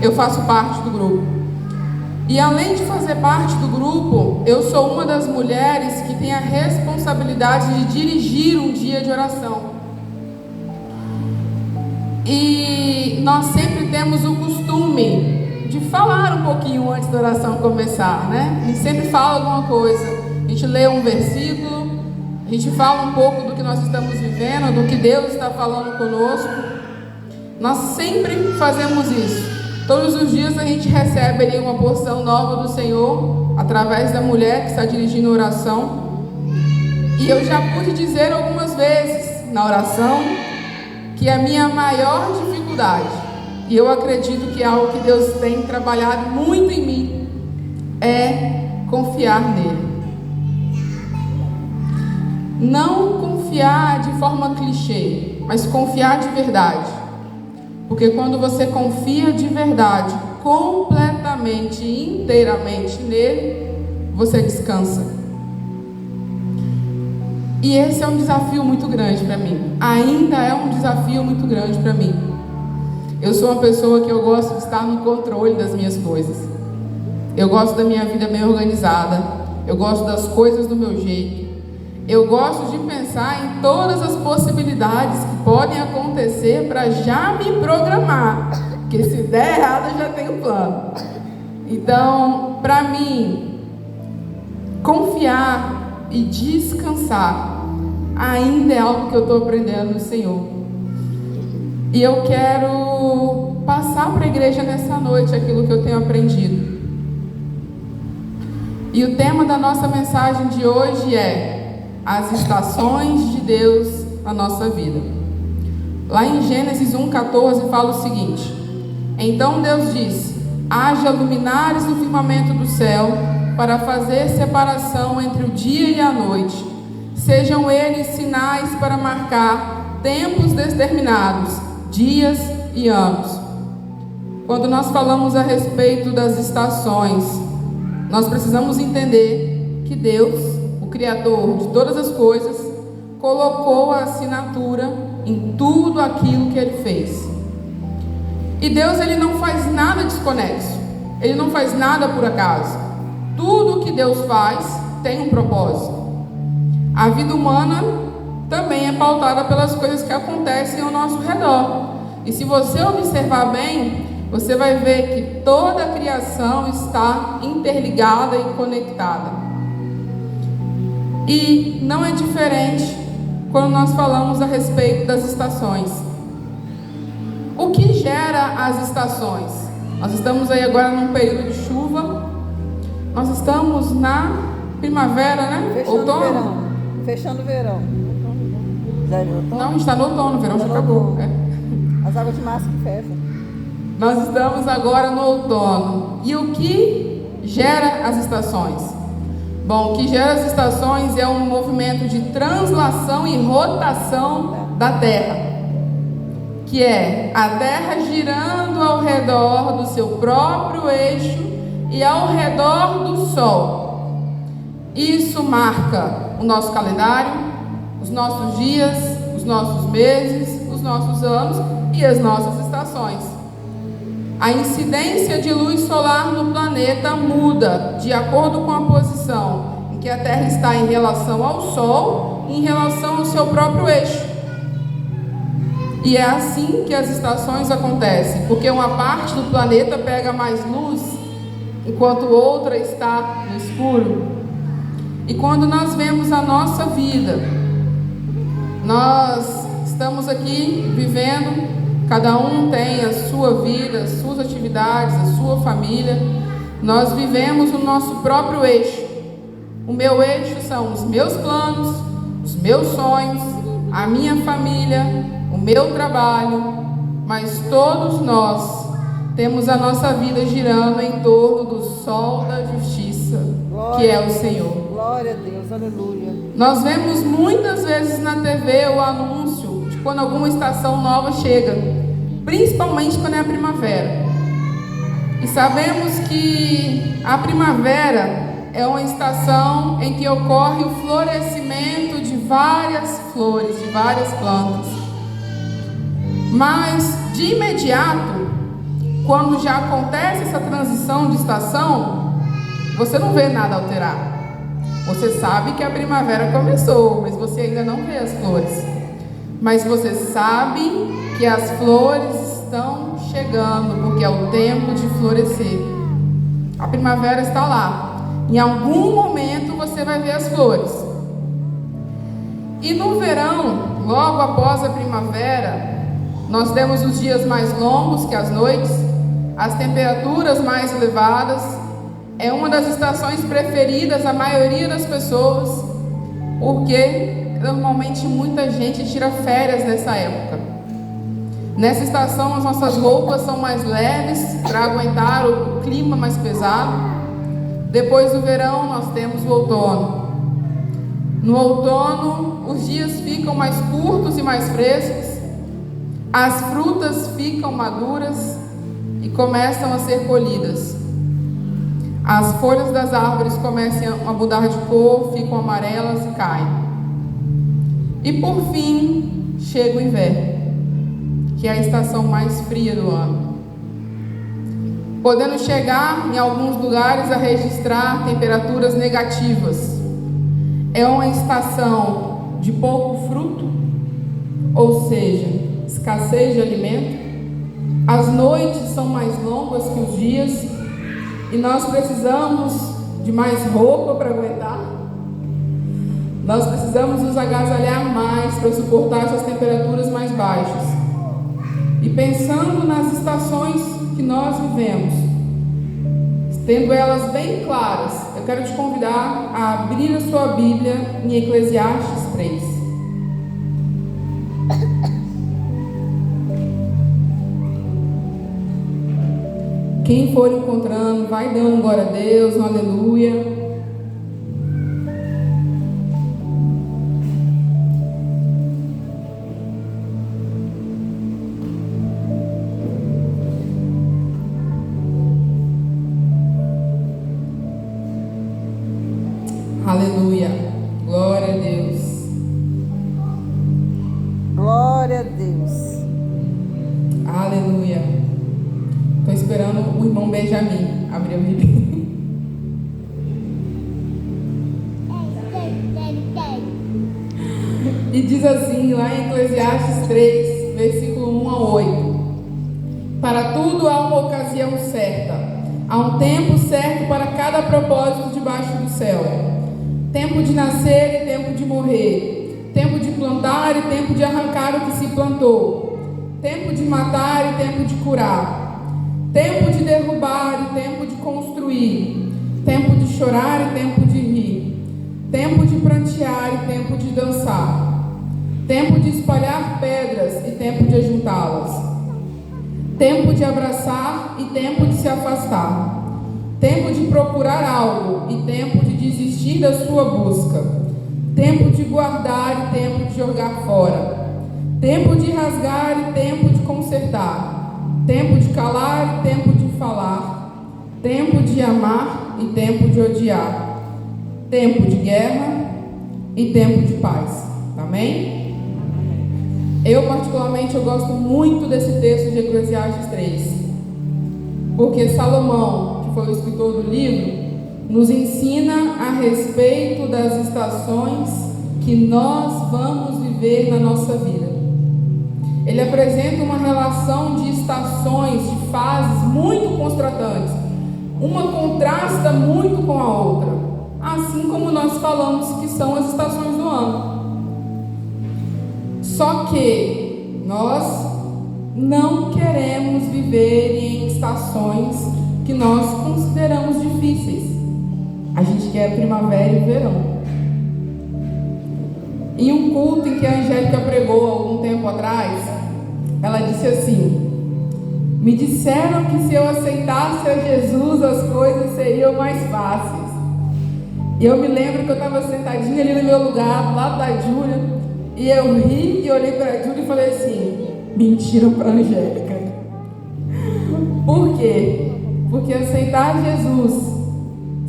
eu faço parte do grupo. E além de fazer parte do grupo, eu sou uma das mulheres que tem a responsabilidade de dirigir um dia de oração. E nós sempre temos o costume de falar um pouquinho antes da oração começar, né? A gente sempre fala alguma coisa, a gente lê um versículo, a gente fala um pouco do que nós estamos vivendo, do que Deus está falando conosco. Nós sempre fazemos isso. Todos os dias a gente recebe ali uma porção nova do Senhor, através da mulher que está dirigindo a oração. E eu já pude dizer algumas vezes na oração que a minha maior dificuldade, e eu acredito que é algo que Deus tem trabalhado muito em mim, é confiar nele. Não confiar de forma clichê, mas confiar de verdade. Porque quando você confia de verdade, completamente, inteiramente nele, você descansa. E esse é um desafio muito grande para mim. Ainda é um desafio muito grande para mim. Eu sou uma pessoa que eu gosto de estar no controle das minhas coisas. Eu gosto da minha vida bem organizada. Eu gosto das coisas do meu jeito. Eu gosto de pensar em todas as possibilidades que podem acontecer para já me programar. Porque se der errado, eu já tenho plano. Então, para mim, confiar e descansar ainda é algo que eu estou aprendendo no Senhor. E eu quero passar para a igreja nessa noite aquilo que eu tenho aprendido. E o tema da nossa mensagem de hoje é as estações de Deus na nossa vida. Lá em Gênesis 1,14 fala o seguinte: então Deus disse: haja luminares no firmamento do céu, para fazer separação entre o dia e a noite. Sejam eles sinais para marcar tempos determinados, dias e anos. Quando nós falamos a respeito das estações, nós precisamos entender que Deus, o Criador de todas as coisas, colocou a assinatura em tudo aquilo que Ele fez. E Deus, Ele não faz nada desconexo. Ele não faz nada por acaso. Tudo que Deus faz tem um propósito. A vida humana também é pautada pelas coisas que acontecem ao nosso redor. E se você observar bem, você vai ver que toda a criação está interligada e conectada. E não é diferente quando nós falamos a respeito das estações. O que gera as estações? Nós estamos aí agora num período de chuva. Nós estamos na primavera, né? Fechando outono? verão. Fechando verão. Não, a gente está no outono, o verão já acabou. As águas de março que fecham. Nós estamos agora no outono. E o que gera as estações? Bom, o que gera as estações é um movimento de translação e rotação da Terra, que é a Terra girando ao redor do seu próprio eixo e ao redor do Sol. Isso marca o nosso calendário, os nossos dias, os nossos meses, os nossos anos e as nossas estações. A incidência de luz solar no planeta muda de acordo com a posição em que a Terra está em relação ao Sol e em relação ao seu próprio eixo. E é assim que as estações acontecem, porque uma parte do planeta pega mais luz, enquanto outra está no escuro. E quando nós vemos a nossa vida, nós estamos aqui vivendo, cada um tem a sua vida, as suas atividades, a sua família. Nós vivemos o nosso próprio eixo. O meu eixo são os meus planos, os meus sonhos, a minha família, o meu trabalho. Mas todos nós temos a nossa vida girando em torno do sol da justiça, que é o Senhor. Glória a Deus, aleluia. Nós vemos muitas vezes na TV o anúncio de quando alguma estação nova chega, principalmente quando é a primavera. E sabemos que a primavera é uma estação em que ocorre o florescimento de várias flores, de várias plantas. Mas, de imediato, quando já acontece essa transição de estação, você não vê nada alterar. Você sabe que a primavera começou, mas você ainda não vê as flores. Mas você sabe que as flores estão chegando, porque é o tempo de florescer. A primavera está lá. Em algum momento você vai ver as flores. E no verão, logo após a primavera, nós temos os dias mais longos que as noites, as temperaturas mais elevadas. É uma das estações preferidas da maioria das pessoas, porque normalmente muita gente tira férias nessa época. Nessa estação as nossas roupas são mais leves para aguentar o clima mais pesado. Depois do verão nós temos o outono. No outono os dias ficam mais curtos e mais frescos, as frutas ficam maduras e começam a ser colhidas. As folhas das árvores começam a mudar de cor, ficam amarelas e caem. E por fim, chega o inverno, que é a estação mais fria do ano. Podendo chegar em alguns lugares a registrar temperaturas negativas. É uma estação de pouco fruto, ou seja, escassez de alimento. As noites são mais longas que os dias. E nós precisamos de mais roupa para aguentar. Nós precisamos nos agasalhar mais para suportar essas temperaturas mais baixas. E pensando nas estações que nós vivemos, tendo elas bem claras, eu quero te convidar a abrir a sua Bíblia em Eclesiastes 3. Quem for encontrando, vai dando glória a Deus, um aleluia. Aleluia, glória a Deus. Glória a Deus. Aleluia. Estou esperando o irmão Benjamin abrir a Bíblia. E diz assim, lá em Eclesiastes 3, versículo 1 a 8: Para tudo há uma ocasião certa, há um tempo certo para cada propósito debaixo do céu. Tempo de nascer e tempo de morrer, tempo de plantar e tempo de arrancar o que se plantou, tempo de matar e tempo de curar, tempo de derrubar e tempo de construir, tempo de chorar e tempo de rir, tempo de prantear e tempo de dançar, tempo de espalhar pedras e tempo de ajuntá-las, tempo de abraçar e tempo de se afastar, tempo de procurar algo e tempo de desistir da sua busca, tempo de guardar e tempo de jogar fora, tempo de rasgar e tempo de consertar, tempo de calar e tempo de falar, tempo de amar e tempo de odiar, tempo de guerra e tempo de paz. Amém? Eu particularmente gosto muito desse texto de Eclesiastes 3, porque Salomão, que foi o escritor do livro, nos ensina a respeito das estações que nós vamos viver na nossa vida. Ele apresenta uma relação de estações, de fases muito contrastantes. Uma contrasta muito com a outra, assim como nós falamos que são as estações do ano. Só que nós não queremos viver em estações que nós consideramos difíceis. A gente quer primavera e verão. Em um culto em que a Angélica pregou algum tempo atrás, ela disse assim: me disseram que se eu aceitasse a Jesus as coisas seriam mais fáceis. E eu me lembro que eu estava sentadinha ali no meu lugar, do lado da Júlia, e eu ri e olhei para a Júlia e falei assim: mentiram para a Angélica. Por quê? Porque aceitar Jesus,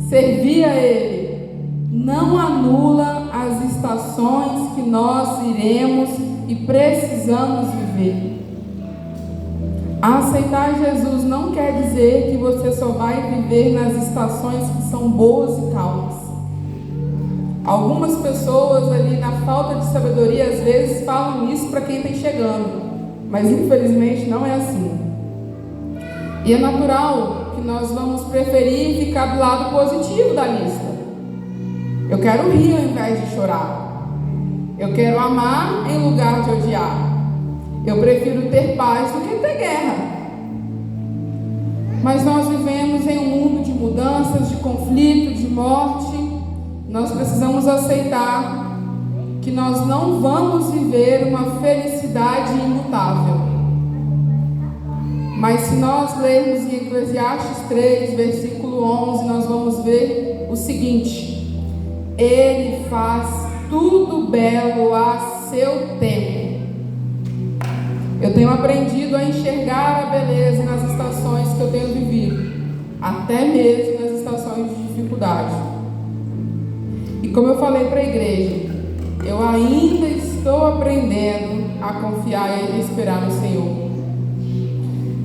servir a Ele, não anula as estações que nós iremos e precisamos viver. Aceitar Jesus não quer dizer que você só vai viver nas estações que são boas e calmas. Algumas pessoas ali, na falta de sabedoria, às vezes falam isso para quem está chegando, mas infelizmente não é assim. E é natural que nós vamos preferir ficar do lado positivo da lista. Eu quero rir ao invés de chorar. Eu quero amar em lugar de odiar. Eu prefiro ter paz do que ter guerra. Mas nós vivemos em um mundo de mudanças, de conflito, de morte. Nós precisamos aceitar que nós não vamos viver uma felicidade imutável. Mas se nós lermos em Eclesiastes 3, versículo 11, nós vamos ver o seguinte: Ele faz tudo belo a seu tempo. Eu tenho aprendido a enxergar a beleza nas estações que eu tenho vivido, até mesmo nas estações de dificuldade. E como eu falei para a igreja, eu ainda estou aprendendo a confiar e a esperar no Senhor.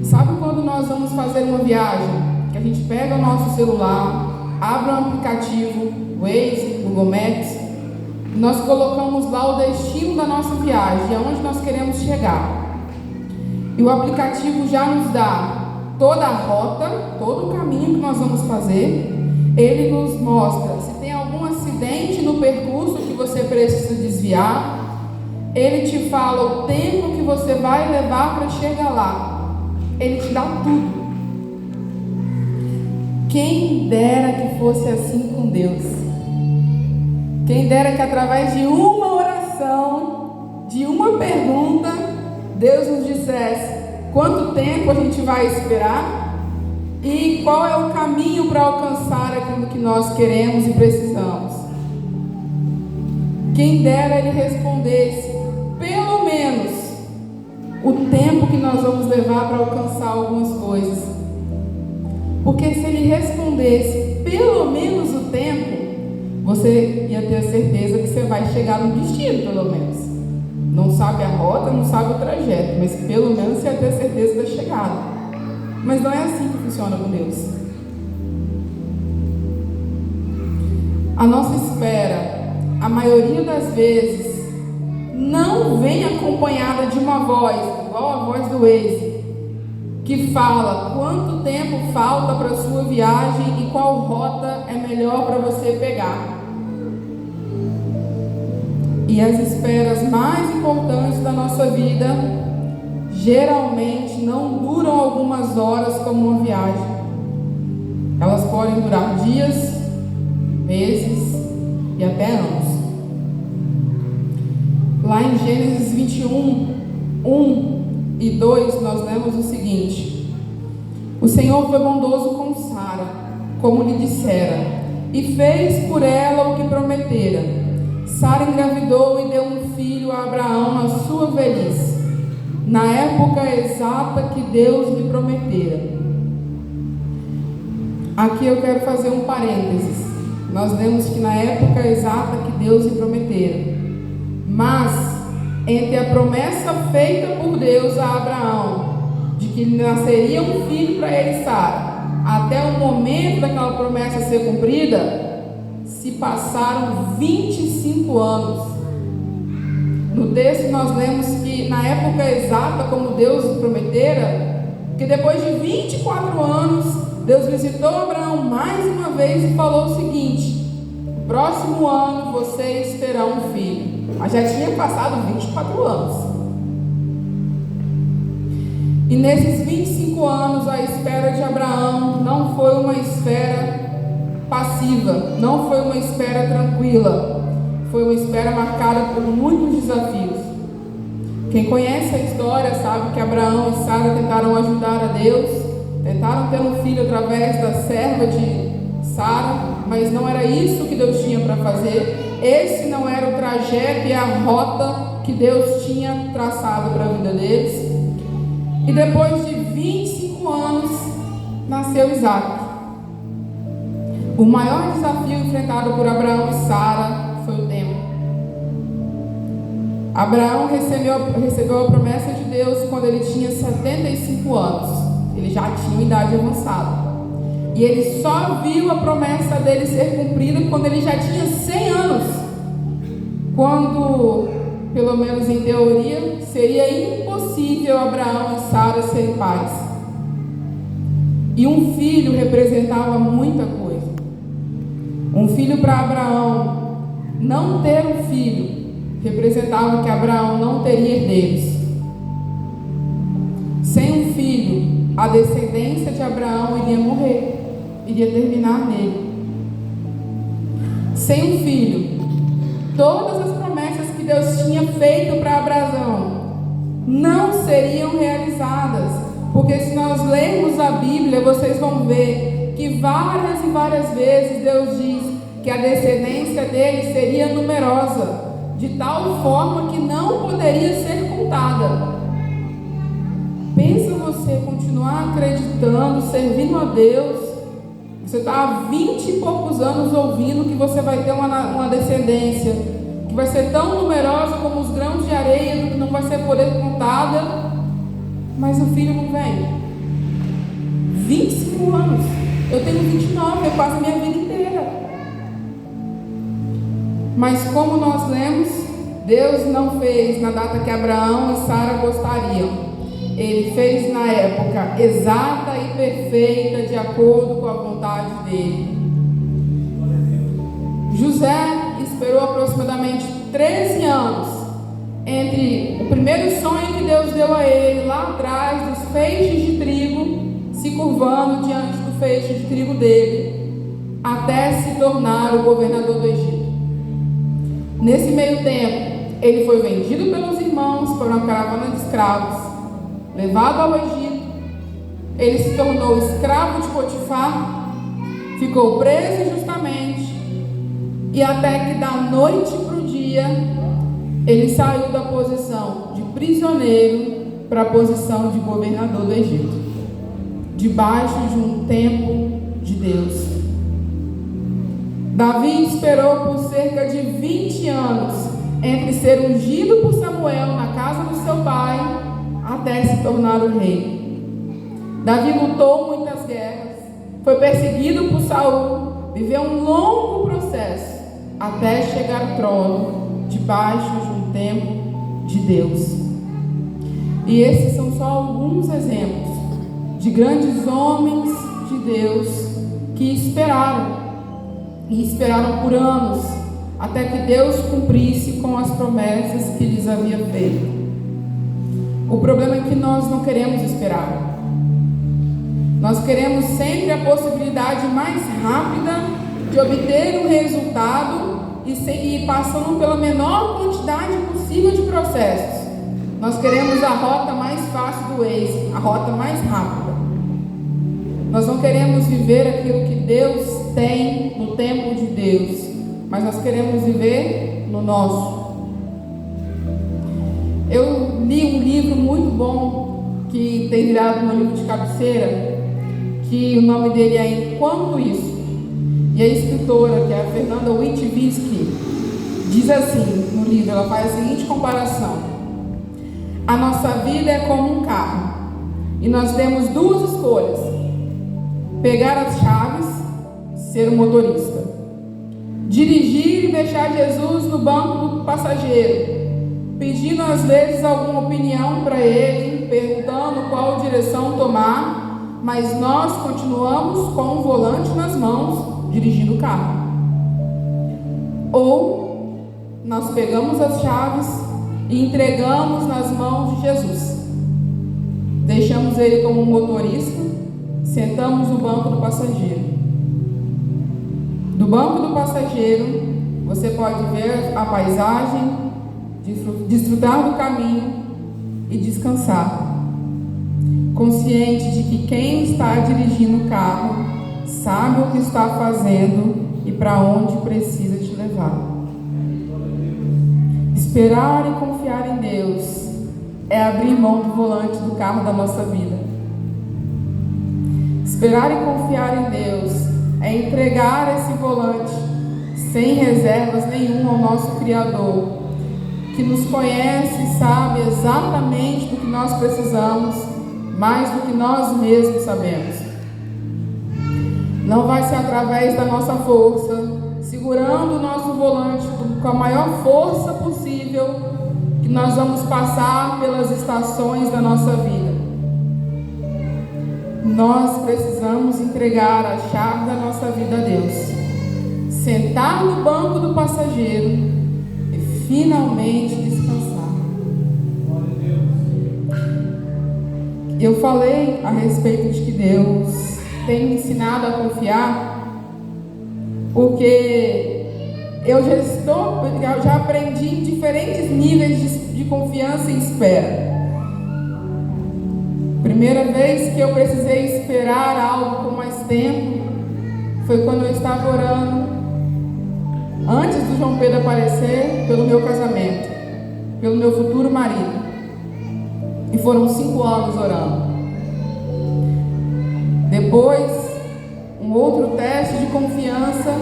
Sabe quando nós vamos fazer uma viagem, que a gente pega o nosso celular, abre um aplicativo, Waze, Google Maps, nós colocamos lá o destino da nossa viagem, aonde nós queremos chegar. E o aplicativo já nos dá toda a rota, todo o caminho que nós vamos fazer. Ele nos mostra se tem algum acidente no percurso que você precisa desviar. Ele te fala o tempo que você vai levar para chegar lá. Ele te dá tudo. Quem dera que fosse assim com Deus. Quem dera que através de uma oração, de uma pergunta, Deus nos dissesse quanto tempo a gente vai esperar e qual é o caminho para alcançar aquilo que nós queremos e precisamos. Quem dera Ele respondesse pelo menos o tempo que nós vamos levar para alcançar algumas coisas. Porque se Ele respondesse pelo menos o tempo, você ia ter a certeza que você vai chegar no destino, pelo menos. Não sabe a rota, não sabe o trajeto, mas pelo menos você ia ter certeza da chegada. Mas não é assim que funciona com Deus. A nossa espera, a maioria das vezes, não vem acompanhada de uma voz, igual a voz do Waze, que fala quanto tempo falta para a sua viagem e qual rota é melhor para você pegar. E as esperas mais importantes da nossa vida geralmente não duram algumas horas como uma viagem. Elas podem durar dias, meses e até anos. Lá em Gênesis 21, 1 e 2, nós lemos o seguinte: O Senhor foi bondoso com Sara, como lhe dissera, e fez por ela o que prometera. Sara engravidou e deu um filho a Abraão na sua velhice, na época exata que Deus lhe prometera. Aqui eu quero fazer um parênteses. Nós lemos que na época exata que Deus lhe prometera. Mas, entre a promessa feita por Deus a Abraão, de que nasceria um filho para ele, Sara, até o momento daquela promessa ser cumprida, se passaram 25 anos. No texto nós lemos que na época exata como Deus prometera, que depois de 24 anos, Deus visitou Abraão mais uma vez e falou o seguinte: próximo ano vocês terão um filho. Mas já tinha passado 24 anos. E nesses 25 anos, a espera de Abraão não foi uma espera passiva, não foi uma espera tranquila, foi uma espera marcada por muitos desafios. Quem conhece a história sabe que Abraão e Sara tentaram ajudar a Deus, tentaram ter um filho através da serva de Sara, mas não era isso que Deus tinha para fazer. Esse não era o trajeto e a rota que Deus tinha traçado para a vida deles. E depois de 25 anos, nasceu Isaac. O maior desafio enfrentado por Abraão e Sara foi o tempo. Abraão recebeu a promessa de Deus quando ele tinha 75 anos. Ele já tinha uma idade avançada. E ele só viu a promessa dele ser cumprida quando ele já tinha 100 anos. Quando, pelo menos em teoria, seria impossível Abraão e Sara serem pais. E um filho representava muita coisa. Um filho para Abraão, não ter um filho, representava que Abraão não teria herdeiros. Sem um filho, a descendência de Abraão iria morrer, iria terminar nele. Sem um filho, todas as promessas que Deus tinha feito para Abraão não seriam realizadas, porque se nós lermos a Bíblia, vocês vão ver que várias e várias vezes Deus diz que a descendência dele seria numerosa, de tal forma que não poderia ser contada. Pensa você continuar acreditando, servindo a Deus. Você está há 20 e poucos anos ouvindo que você vai ter uma descendência que vai ser tão numerosa como os grãos de areia, que não vai ser poder contada, mas o filho não vem. 25 anos. Eu tenho 29, eu passo a minha vida inteira. Mas como nós lemos, Deus não fez na data que Abraão e Sara gostariam. Ele fez na época exata e perfeita, de acordo com a vontade dele. José esperou aproximadamente 13 anos entre o primeiro sonho que Deus deu a ele, lá atrás, dos feixes de trigo, se curvando diante do feixe de trigo dele, até se tornar o governador do Egito. Nesse meio tempo, ele foi vendido pelos irmãos para uma caravana de escravos, levado ao Egito. Ele se tornou escravo de Potifar, ficou preso injustamente, e até que da noite para o dia, ele saiu da posição de prisioneiro para a posição de governador do Egito, debaixo de um templo de Deus. Davi esperou por cerca de 20 anos entre ser ungido por Samuel na casa do seu pai até se tornar o rei. Davi lutou muitas guerras, foi perseguido por Saul, viveu um longo processo até chegar ao trono, debaixo de um templo de Deus. E esses são só alguns exemplos de grandes homens de Deus que esperaram, e esperaram por anos, até que Deus cumprisse com as promessas que lhes havia feito. O problema é que nós não queremos esperar. Nós queremos sempre a possibilidade mais rápida de obter um resultado e passando pela menor quantidade possível de processos. Nós queremos a rota mais fácil do Waze, a rota mais rápida. Nós não queremos viver aquilo que Deus tem no tempo de Deus, mas nós queremos viver no nosso. Eu li um livro muito bom que tem virado meu livro de cabeceira, que o nome dele é Enquanto Isso. E a escritora, que é a Fernanda Witwicky, diz assim no livro, ela faz a seguinte comparação: a nossa vida é como um carro, e nós temos duas escolhas: pegar as chaves, ser o motorista, dirigir e deixar Jesus no banco do passageiro, pedindo às vezes alguma opinião para ele, perguntando qual direção tomar, mas nós continuamos com o volante nas mãos, dirigindo o carro. Ou nós pegamos as chaves e entregamos nas mãos de Jesus, deixamos ele como motorista, sentamos no banco do passageiro. Do banco do passageiro, você pode ver a paisagem, desfrutar do caminho e descansar, consciente de que quem está dirigindo o carro sabe o que está fazendo e para onde precisa te levar. Esperar e confiar em Deus é abrir mão do volante do carro da nossa vida. Esperar e confiar em Deus é entregar esse volante sem reservas nenhuma ao nosso Criador, que nos conhece e sabe exatamente do que nós precisamos, mais do que nós mesmos sabemos. Não vai ser através da nossa força, segurando o nosso volante com a maior força possível, que nós vamos passar pelas estações da nossa vida. Nós precisamos entregar a chave da nossa vida a Deus, sentar no banco do passageiro e finalmente descansar. Eu falei a respeito de que Deus tem me ensinado a confiar, porque eu já aprendi em diferentes níveis de confiança e espera. Primeira vez que eu precisei esperar algo com mais tempo foi quando eu estava orando, antes do João Pedro aparecer, pelo meu casamento, pelo meu futuro marido. E foram 5 anos orando. Depois, um outro teste de confiança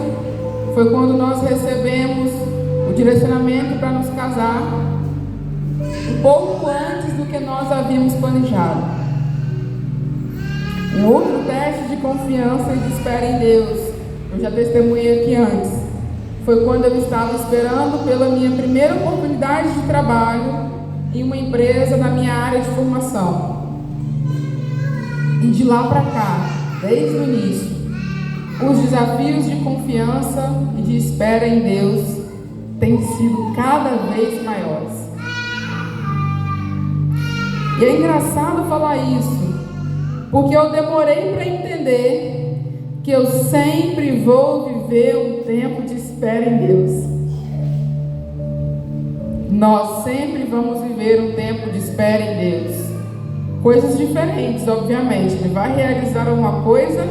foi quando nós recebemos o direcionamento para nos casar, um pouco antes do que nós havíamos planejado. Um outro teste de confiança e de espera em Deus, eu já testemunhei aqui antes, foi quando eu estava esperando pela minha primeira oportunidade de trabalho em uma empresa na minha área de formação. E de lá para cá, desde o início, os desafios de confiança e de espera em Deus têm sido cada vez maiores. E é engraçado falar isso, porque eu demorei para entender que eu sempre vou viver um tempo de espera em Deus. Nós sempre vamos viver um tempo de espera em Deus. Coisas diferentes, obviamente. Ele vai realizar uma coisa,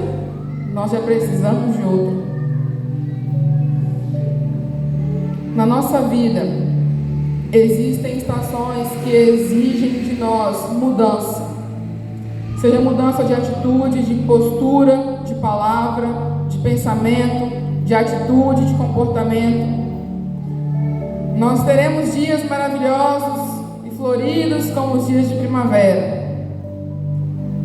nós já precisamos de outra. Na nossa vida, existem estações que exigem de nós mudança. Seja mudança de atitude, de postura, de palavra, de pensamento, de atitude, de comportamento. Nós teremos dias maravilhosos e floridos como os dias de primavera.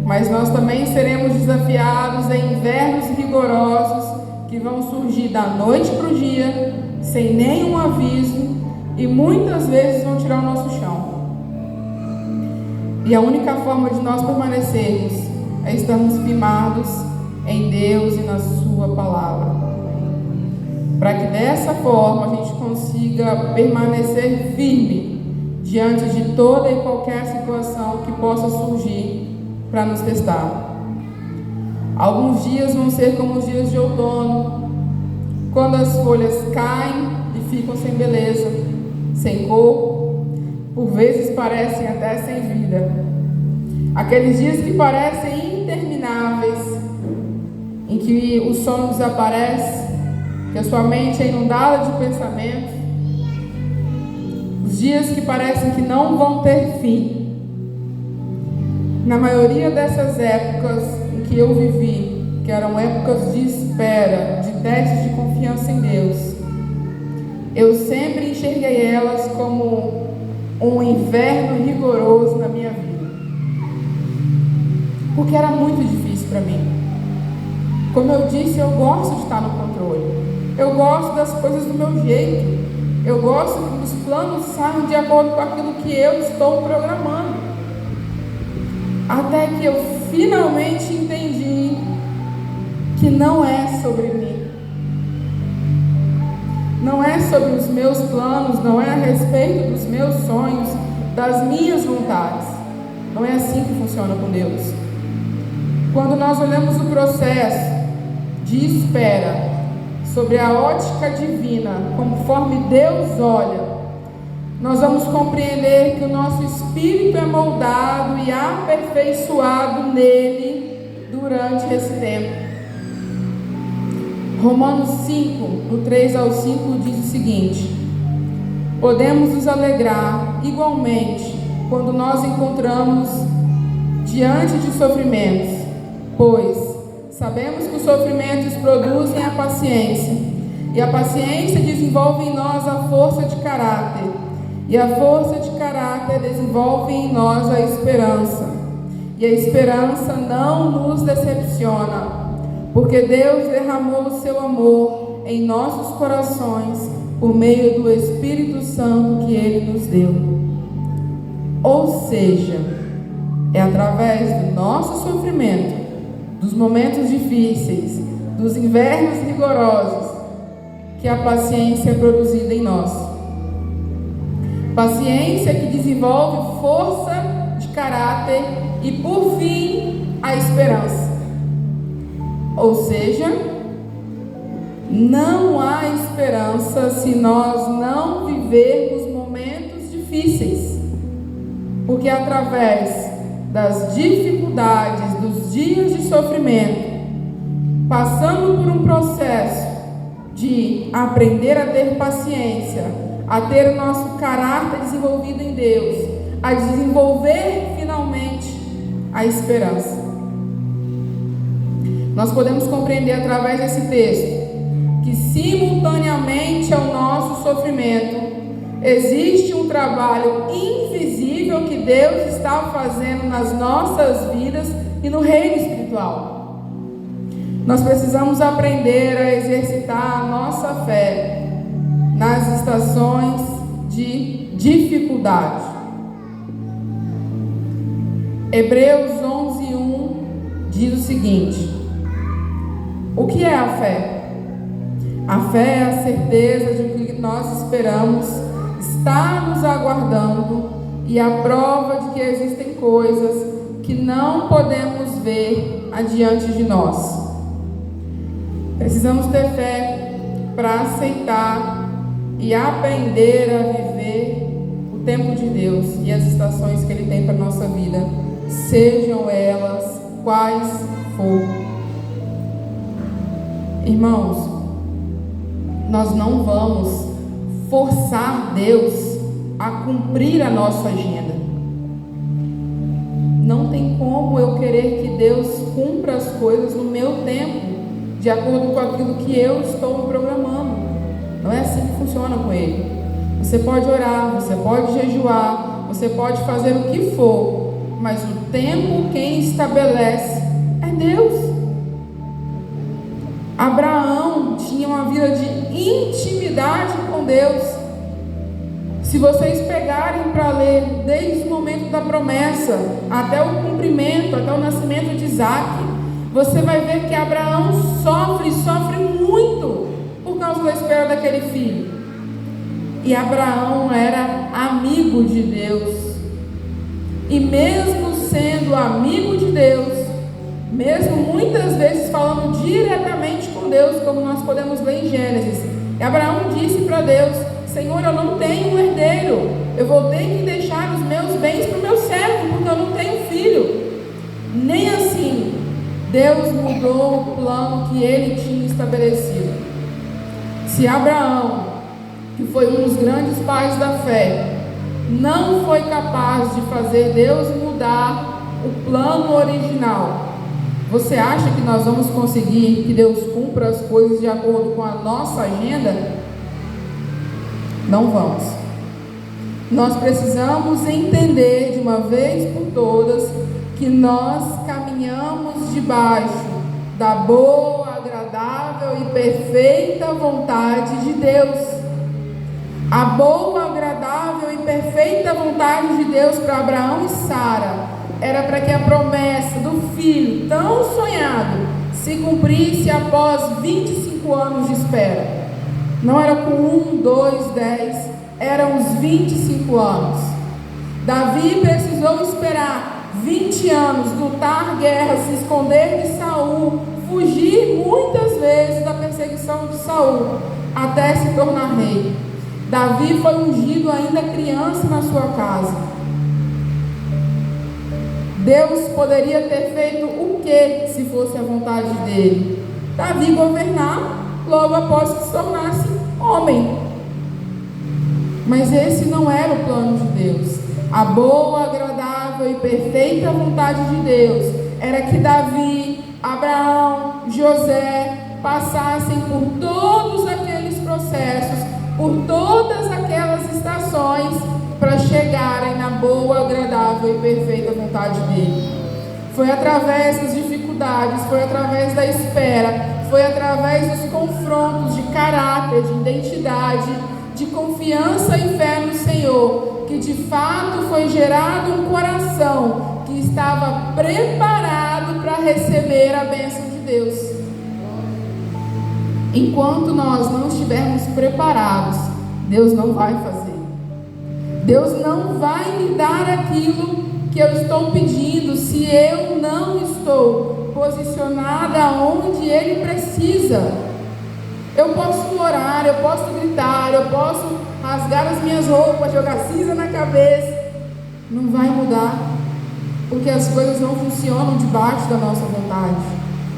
Mas nós também seremos desafiados em invernos rigorosos que vão surgir da noite para o dia, sem nenhum aviso, e muitas vezes vão tirar o nosso chão. E a única forma de nós permanecermos é estarmos firmados em Deus e na Sua palavra, para que dessa forma a gente consiga permanecer firme diante de toda e qualquer situação que possa surgir para nos testar. Alguns dias vão ser como os dias de outono, quando as folhas caem e ficam sem beleza, sem cor, por vezes parecem até sem vida. Aqueles dias que parecem intermináveis, em que o sono desaparece, que a sua mente é inundada de pensamentos, os dias que parecem que não vão ter fim. Na maioria dessas épocas em que eu vivi, que eram épocas de espera, de testes de confiança em Deus, eu sempre enxerguei elas como um inverno rigoroso na minha vida, porque era muito difícil para mim. Como eu disse, eu gosto de estar no controle, eu gosto das coisas do meu jeito, eu gosto que os planos saiam de acordo com aquilo que eu estou programando. Até que eu finalmente entendi que não é sobre mim, não é sobre os meus planos, não é a respeito dos meus sonhos, das minhas vontades. Não é assim que funciona com Deus. Quando nós olhamos o processo de espera sobre a ótica divina, conforme Deus olha, nós vamos compreender que o nosso espírito é moldado e aperfeiçoado nele durante esse tempo. Romanos 5, do 3 ao 5, diz o seguinte: podemos nos alegrar igualmente quando nós encontramos diante de sofrimentos, pois sabemos que os sofrimentos produzem a paciência, e a paciência desenvolve em nós a força de caráter, E a força de caráter desenvolve em nós a esperança. E a esperança não nos decepciona, porque Deus derramou o seu amor em nossos corações por meio do Espírito Santo que Ele nos deu. Ou seja, é através do nosso sofrimento, dos momentos difíceis, dos invernos rigorosos, que a paciência é produzida em nós. Paciência que desenvolve força de caráter e, por fim, a esperança. Ou seja, não há esperança se nós não vivermos momentos difíceis, porque através das dificuldades, dos dias de sofrimento, passando por um processo de aprender a ter paciência, a ter o nosso caráter desenvolvido em Deus, a desenvolver finalmente a esperança. Nós podemos compreender através desse texto que simultaneamente ao nosso sofrimento existe um trabalho invisível que Deus está fazendo nas nossas vidas e no reino espiritual. Nós precisamos aprender a exercitar a nossa fé nas estações de dificuldade. Hebreus 11:1 diz o seguinte: o que é a fé? A fé é a certeza de que o que nós esperamos está nos aguardando e a prova de que existem coisas que não podemos ver adiante de nós. Precisamos ter fé para aceitar e aprender a viver o tempo de Deus e as estações que Ele tem para a nossa vida, sejam elas quais for. Irmãos, nós não vamos forçar Deus a cumprir a nossa agenda. Não tem como eu querer que Deus cumpra as coisas no meu tempo, de acordo com aquilo que eu estou me programando. Não é assim que funciona com Ele. Você pode orar, você pode jejuar, você pode fazer o que for, mas o tempo quem estabelece é Deus. Abraão tinha uma vida de intimidade com Deus. Se vocês pegarem para ler desde o momento da promessa até o cumprimento, até o nascimento de Isaac, você vai ver que Abraão sofre muito por causa da espera daquele filho. E Abraão era amigo de Deus. E mesmo sendo amigo de Deus, mesmo muitas vezes falando diretamente com Deus, como nós podemos ler em Gênesis, Abraão disse para Deus: Senhor, eu não tenho um herdeiro, eu vou ter que deixar os meus bens para o meu servo, porque eu não tenho filho. Nem assim Deus mudou o plano que Ele tinha estabelecido. Se Abraão, que foi um dos grandes pais da fé, não foi capaz de fazer Deus mudar o plano original, você acha que nós vamos conseguir que Deus cumpra as coisas de acordo com a nossa agenda? Não vamos. Nós precisamos entender de uma vez por todas que nós caminhamos debaixo da boa, agradável e perfeita vontade de Deus. A boa, agradável e perfeita vontade de Deus para Abraão e Sara era para que a promessa do filho tão sonhado se cumprisse após 25 anos de espera. Não era com 1, 2, 10, eram os 25 anos. Davi precisou esperar 20 anos, lutar guerra, se esconder de Saul, fugir muitas vezes da perseguição de Saul, até se tornar rei. Davi foi ungido ainda criança na sua casa. Deus poderia ter feito o que se fosse a vontade dele? Davi governar logo após que se tornasse homem. Mas esse não era o plano de Deus. A boa, agradável e perfeita vontade de Deus era que Davi, Abraão, José passassem por todos aqueles processos, por todas aquelas estações para chegarem na boa, agradável e perfeita vontade dele. Foi através das dificuldades, foi através da espera, foi através dos confrontos de caráter, de identidade, de confiança e fé no Senhor, que de fato foi gerado um coração que estava preparado para receber a bênção de Deus. Enquanto nós não estivermos preparados, Deus não vai fazer. Deus não vai me dar aquilo que eu estou pedindo se eu não estou posicionada onde Ele precisa. Eu posso orar, eu posso gritar, eu posso rasgar as minhas roupas, jogar cinza na cabeça. Não vai mudar, porque as coisas não funcionam debaixo da nossa vontade.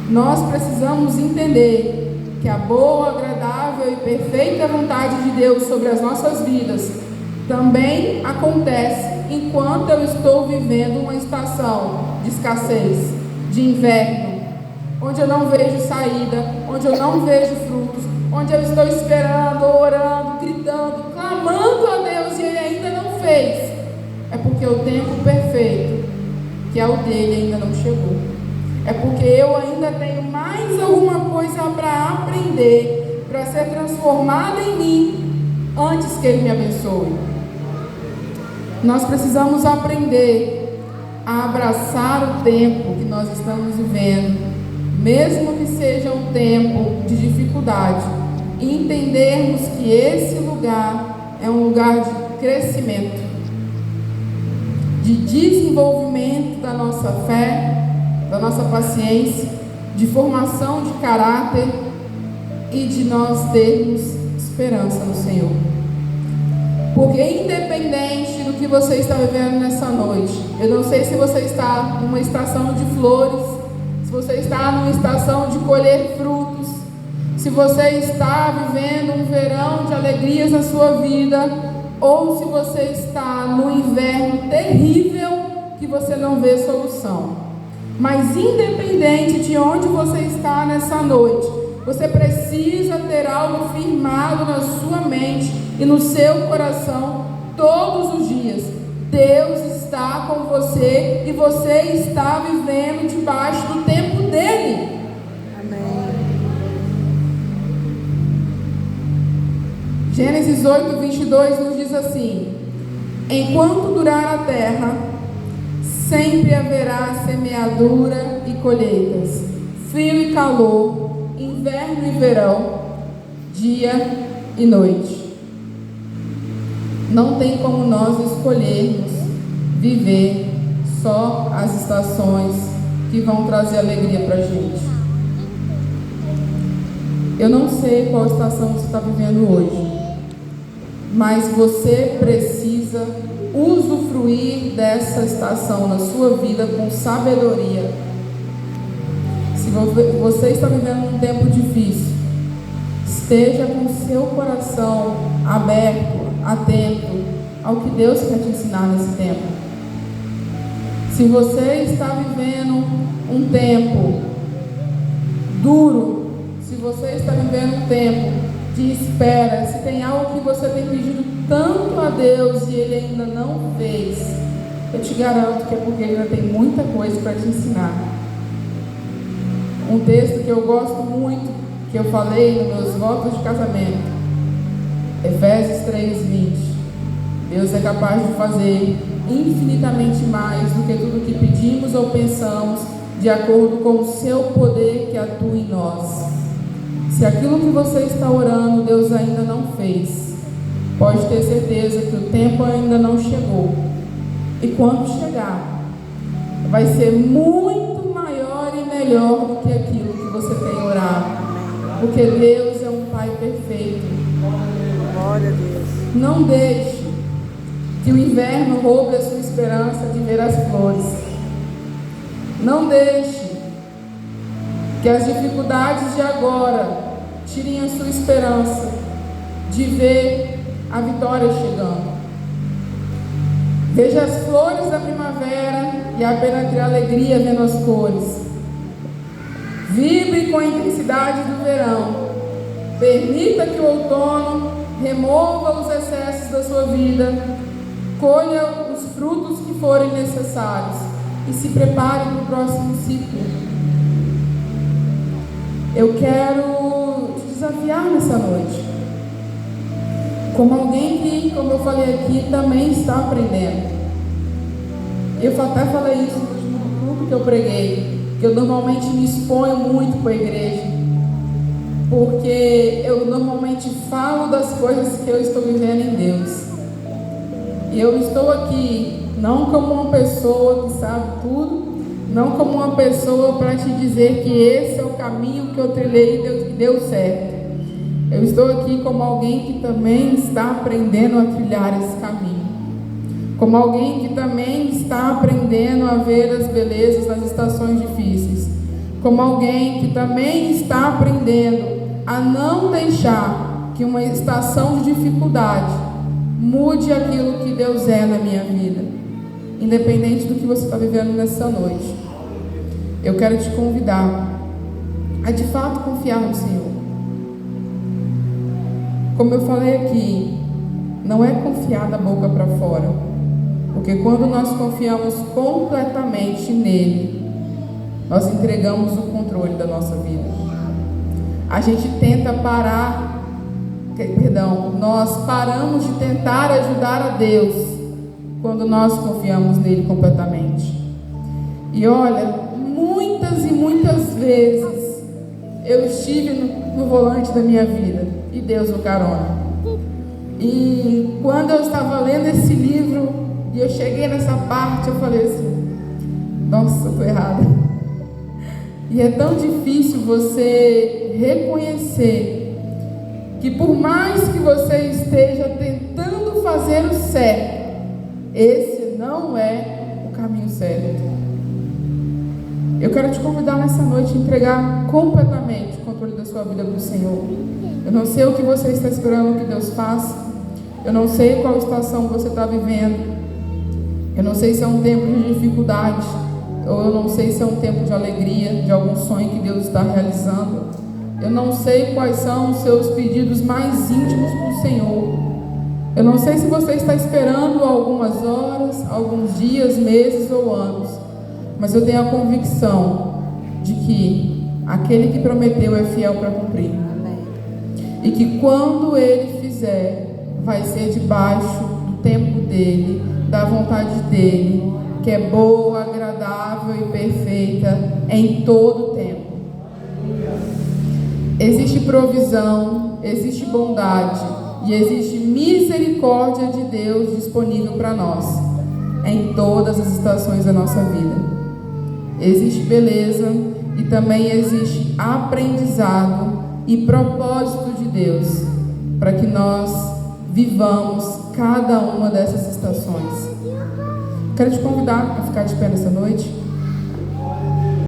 Nós precisamos entender que a boa, agradável e perfeita vontade de Deus sobre as nossas vidas também acontece enquanto eu estou vivendo uma estação de escassez, de inverno, onde eu não vejo saída, onde eu não vejo frutos, onde eu estou esperando, orando, gritando, clamando a Deus e Ele ainda não fez. É porque o tempo perfeito, que é o dele, ainda não chegou. É porque eu ainda tenho mais alguma coisa para aprender, para ser transformada em mim, antes que Ele me abençoe. Nós precisamos aprender a abraçar o tempo que nós estamos vivendo, mesmo que seja um tempo de dificuldade, e entendermos que esse lugar é um lugar de crescimento, de desenvolvimento da nossa fé, da nossa paciência, de formação de caráter e de nós termos esperança no Senhor. Porque independente do que você está vivendo nessa noite, eu não sei se você está numa estação de flores, se você está numa estação de colher frutos, se você está vivendo um verão de alegrias na sua vida, ou se você está no inverno terrível que você não vê solução. Mas independente de onde você está nessa noite, você precisa ter algo firmado na sua mente e no seu coração todos os dias. Deus está com você e você está vivendo debaixo do tempo dele. Amém. Gênesis 8:22 nos diz assim: enquanto durar a terra, sempre haverá semeadura e colheitas, frio e calor, inverno e verão, dia e noite. Não tem como nós escolhermos viver só as estações que vão trazer alegria para a gente. Eu não sei qual estação você está vivendo hoje, mas você precisa usufruir dessa estação na sua vida com sabedoria. Se você está vivendo um tempo difícil, esteja com seu coração aberto, atento ao que Deus quer te ensinar nesse tempo. Se você está vivendo um tempo duro, se você está vivendo um tempo de espera, se tem algo que você tem pedido tanto a Deus e Ele ainda não fez, eu te garanto que é porque Ele ainda tem muita coisa para te ensinar. Um texto que eu gosto muito, que eu falei nos meus votos de casamento, Efésios 3:20. Deus é capaz de fazer infinitamente mais do que tudo que pedimos ou pensamos, de acordo com o seu poder que atua em nós. Se aquilo que você está orando, Deus ainda não fez, pode ter certeza que o tempo ainda não chegou. E quando chegar, vai ser muito maior e melhor do que aquilo que você tem orado. Porque Deus é um Pai perfeito. Glória a Deus. Não deixe que o inverno roube a sua esperança de ver as flores. Não deixe que as dificuldades de agora tirem a sua esperança de ver a vitória chegando. Veja as flores da primavera e apenas ter alegria vendo as cores. Vibre com a intensidade do verão. Permita que o outono remova os excessos da sua vida. colha os frutos que forem necessários e se prepare para o próximo ciclo. Eu quero te desafiar nessa noite, como alguém que, como eu falei aqui, também está aprendendo. Eu até falei isso no último grupo que eu preguei, que eu normalmente me exponho muito para a igreja, porque eu normalmente falo das coisas que eu estou vivendo em Deus. E eu estou aqui não como uma pessoa que sabe tudo, não como uma pessoa para te dizer que esse é o caminho que eu trilhei e deu certo. Eu estou aqui como alguém que também está aprendendo a trilhar esse caminho, como alguém que também está aprendendo a ver as belezas das estações difíceis, como alguém que também está aprendendo a não deixar que uma estação de dificuldade mude aquilo que Deus é na minha vida, independente do que você está vivendo nessa noite. Eu quero te convidar a de fato confiar no Senhor. Como eu falei aqui, não é confiar da boca para fora, porque quando nós confiamos completamente nele, nós entregamos o controle da nossa vida. A gente tenta nós paramos de tentar ajudar a Deus quando nós confiamos nele completamente. E olha, muitas e muitas vezes eu estive no volante da minha vida e Deus no carona. E quando eu estava lendo esse livro e eu cheguei nessa parte, eu falei assim: nossa, eu estou errada. E é tão difícil você reconhecer que por mais que você esteja tentando fazer o certo, esse não é o caminho certo. Eu quero te convidar nessa noite a entregar completamente o controle da sua vida para o Senhor. Eu não sei o que você está esperando que Deus faça. Eu não sei qual estação você está vivendo. Eu não sei se é um tempo de dificuldade, ou eu não sei se é um tempo de alegria, de algum sonho que Deus está realizando. Eu não sei quais são os seus pedidos mais íntimos para o Senhor. Eu não sei se você está esperando algumas horas, alguns dias, meses ou anos, mas eu tenho a convicção de que aquele que prometeu é fiel para cumprir. Amém. E que quando Ele fizer, vai ser debaixo do tempo dEle, da vontade dEle, que é boa, agradável e perfeita em todo o tempo. Existe provisão, existe bondade e existe misericórdia de Deus disponível para nós em todas as estações da nossa vida. Existe beleza e também existe aprendizado e propósito de Deus para que nós vivamos cada uma dessas estações. Quero te convidar a ficar de pé nessa noite.